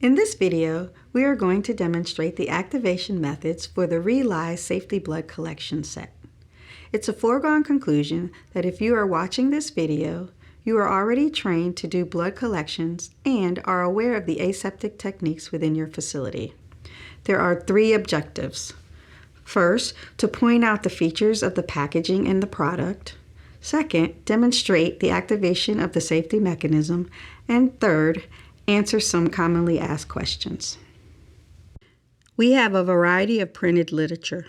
In this video, we are going to demonstrate the activation methods for the RELI Safety Blood Collection Set. It's a foregone conclusion that if you are watching this video, you are already trained to do blood collections and are aware of the aseptic techniques within your facility. There are three objectives. First, to point out the features of the packaging and the product. Second, demonstrate the activation of the safety mechanism. And third, answer some commonly asked questions. We have a variety of printed literature.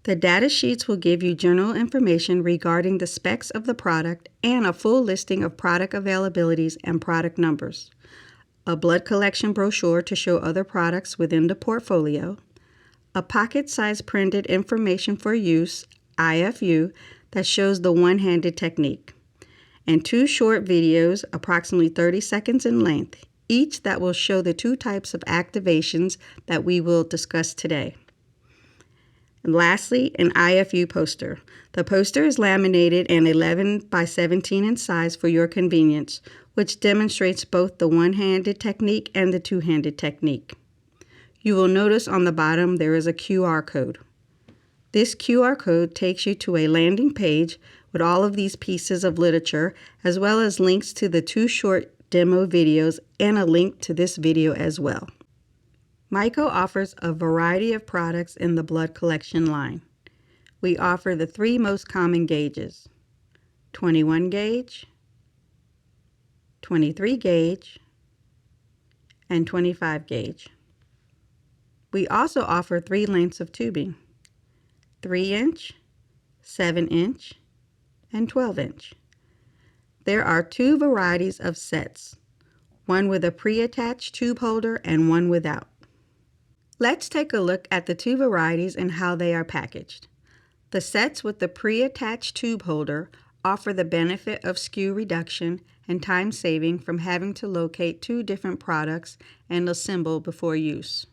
The data sheets will give you general information regarding the specs of the product and a full listing of product availabilities and product numbers. A blood collection brochure to show other products within the portfolio. A pocket-sized printed information for use, IFU, that shows the one-handed technique. And two short videos, approximately 30 seconds in length, each that will show the two types of activations that we will discuss today. And lastly, an IFU poster. The poster is laminated and 11 by 17 in size for your convenience, which demonstrates both the one-handed technique and the two-handed technique. You will notice on the bottom there is a QR code. This QR code takes you to a landing page with all of these pieces of literature, as well as links to the two short demo videos and a link to this video as well. Myco offers a variety of products in the blood collection line. We offer the three most common gauges: 21 gauge, 23 gauge, and 25 gauge. We also offer three lengths of tubing: 3-inch, 7-inch, and 12-inch. There are two varieties of sets, one with a pre-attached tube holder and one without. Let's take a look at the two varieties and how they are packaged. The sets with the pre-attached tube holder offer the benefit of SKU reduction and time saving from having to locate two different products and assemble before use.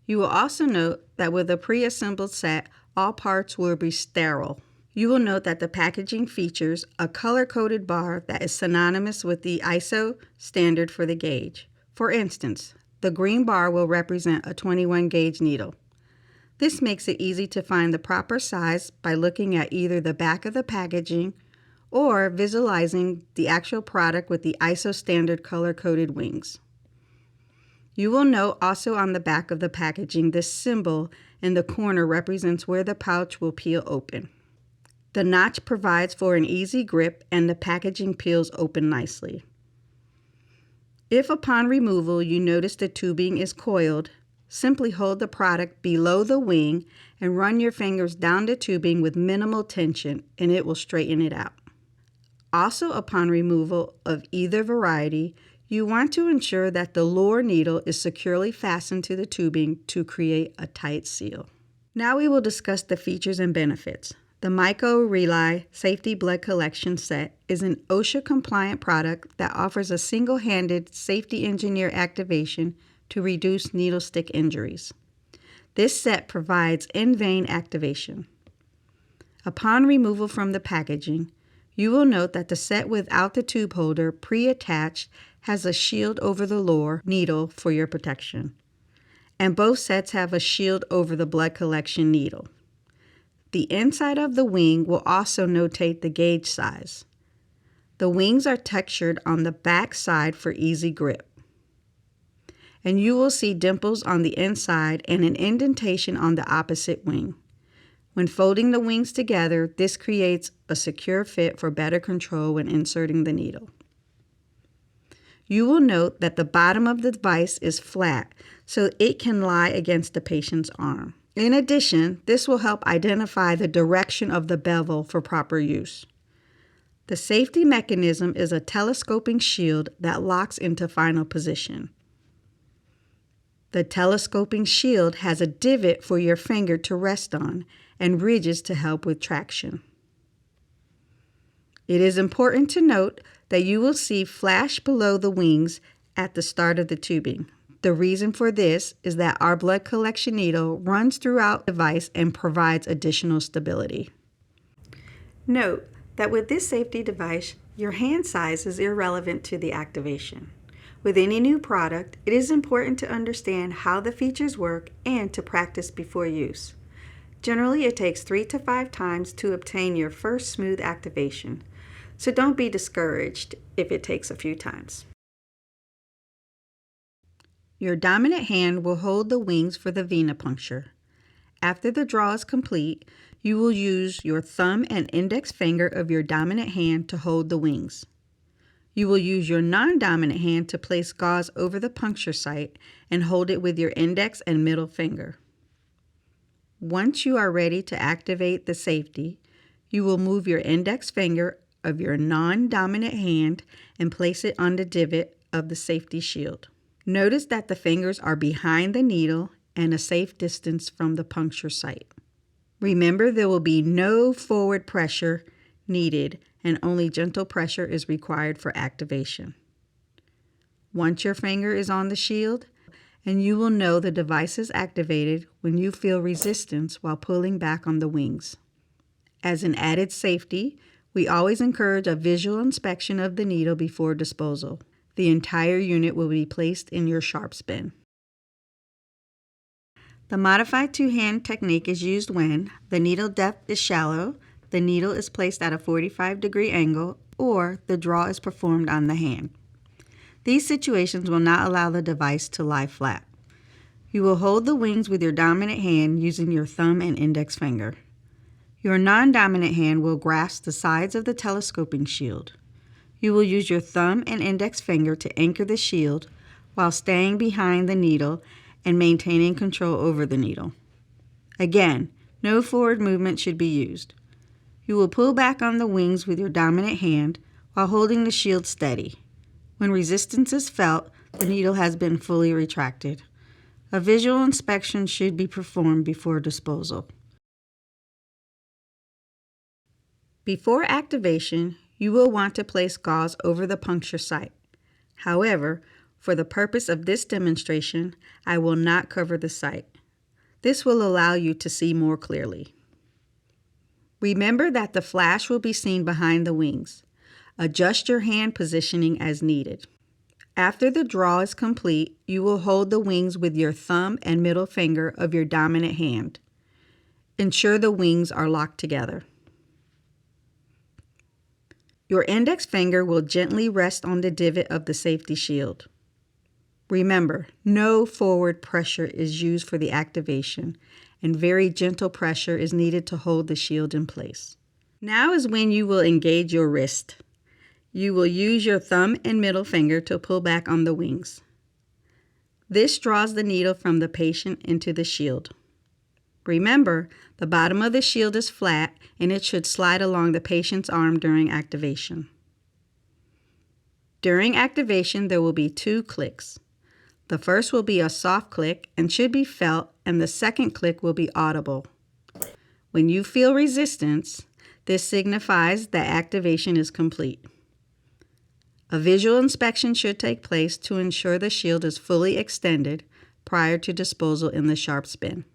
You will also note that with a pre-assembled set, all parts will be sterile. You will note that the packaging features a color-coded bar that is synonymous with the ISO standard for the gauge. For instance, the green bar will represent a 21 gauge needle. This makes it easy to find the proper size by looking at either the back of the packaging or visualizing the actual product with the ISO standard color-coded wings. You will note also on the back of the packaging this symbol in the corner represents where the pouch will peel open. The notch provides for an easy grip and the packaging peels open nicely. If upon removal you notice the tubing is coiled, simply hold the product below the wing and run your fingers down the tubing with minimal tension and it will straighten it out. Also, upon removal of either variety, you want to ensure that the lower needle is securely fastened to the tubing to create a tight seal. Now we will discuss the features and benefits. The Myco RELI Safety Blood Collection Set is an OSHA-compliant product that offers a single-handed safety engineer activation to reduce needle stick injuries. This set provides in-vein activation. Upon removal from the packaging, you will note that the set without the tube holder pre-attached has a shield over the lower needle for your protection, and both sets have a shield over the blood collection needle. The inside of the wing will also notate the gauge size. The wings are textured on the back side for easy grip. And you will see dimples on the inside and an indentation on the opposite wing. When folding the wings together, this creates a secure fit for better control when inserting the needle. You will note that the bottom of the device is flat, so it can lie against the patient's arm. In addition, this will help identify the direction of the bevel for proper use. The safety mechanism is a telescoping shield that locks into final position. The telescoping shield has a divot for your finger to rest on and ridges to help with traction. It is important to note that you will see flash below the wings at the start of the tubing. The reason for this is that our blood collection needle runs throughout the device and provides additional stability. Note that with this safety device, your hand size is irrelevant to the activation. With any new product, it is important to understand how the features work and to practice before use. Generally, it takes 3 to 5 times to obtain your first smooth activation, so don't be discouraged if it takes a few times. Your dominant hand will hold the wings for the venipuncture. After the draw is complete, you will use your thumb and index finger of your dominant hand to hold the wings. You will use your non-dominant hand to place gauze over the puncture site and hold it with your index and middle finger. Once you are ready to activate the safety, you will move your index finger of your non-dominant hand and place it on the divot of the safety shield. Notice that the fingers are behind the needle and a safe distance from the puncture site. Remember, there will be no forward pressure needed and only gentle pressure is required for activation. Once your finger is on the shield, and you will know the device is activated when you feel resistance while pulling back on the wings. As an added safety, we always encourage a visual inspection of the needle before disposal. The entire unit will be placed in your sharps bin. The modified two-hand technique is used when the needle depth is shallow, the needle is placed at a 45-degree angle, or the draw is performed on the hand. These situations will not allow the device to lie flat. You will hold the wings with your dominant hand using your thumb and index finger. Your non-dominant hand will grasp the sides of the telescoping shield. You will use your thumb and index finger to anchor the shield while staying behind the needle and maintaining control over the needle. Again, no forward movement should be used. You will pull back on the wings with your dominant hand while holding the shield steady. When resistance is felt, the needle has been fully retracted. A visual inspection should be performed before disposal. Before activation, you will want to place gauze over the puncture site. However, for the purpose of this demonstration, I will not cover the site. This will allow you to see more clearly. Remember that the flash will be seen behind the wings. Adjust your hand positioning as needed. After the draw is complete, you will hold the wings with your thumb and middle finger of your dominant hand. Ensure the wings are locked together. Your index finger will gently rest on the divot of the safety shield. Remember, no forward pressure is used for the activation, and very gentle pressure is needed to hold the shield in place. Now is when you will engage your wrist. You will use your thumb and middle finger to pull back on the wings. This draws the needle from the patient into the shield. Remember, the bottom of the shield is flat and it should slide along the patient's arm during activation. During activation, there will be 2 clicks. The first will be a soft click and should be felt, and the second click will be audible. When you feel resistance, this signifies that activation is complete. A visual inspection should take place to ensure the shield is fully extended prior to disposal in the sharps bin.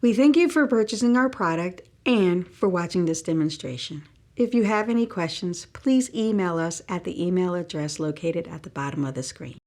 We thank you for purchasing our product and for watching this demonstration. If you have any questions, please email us at the email address located at the bottom of the screen.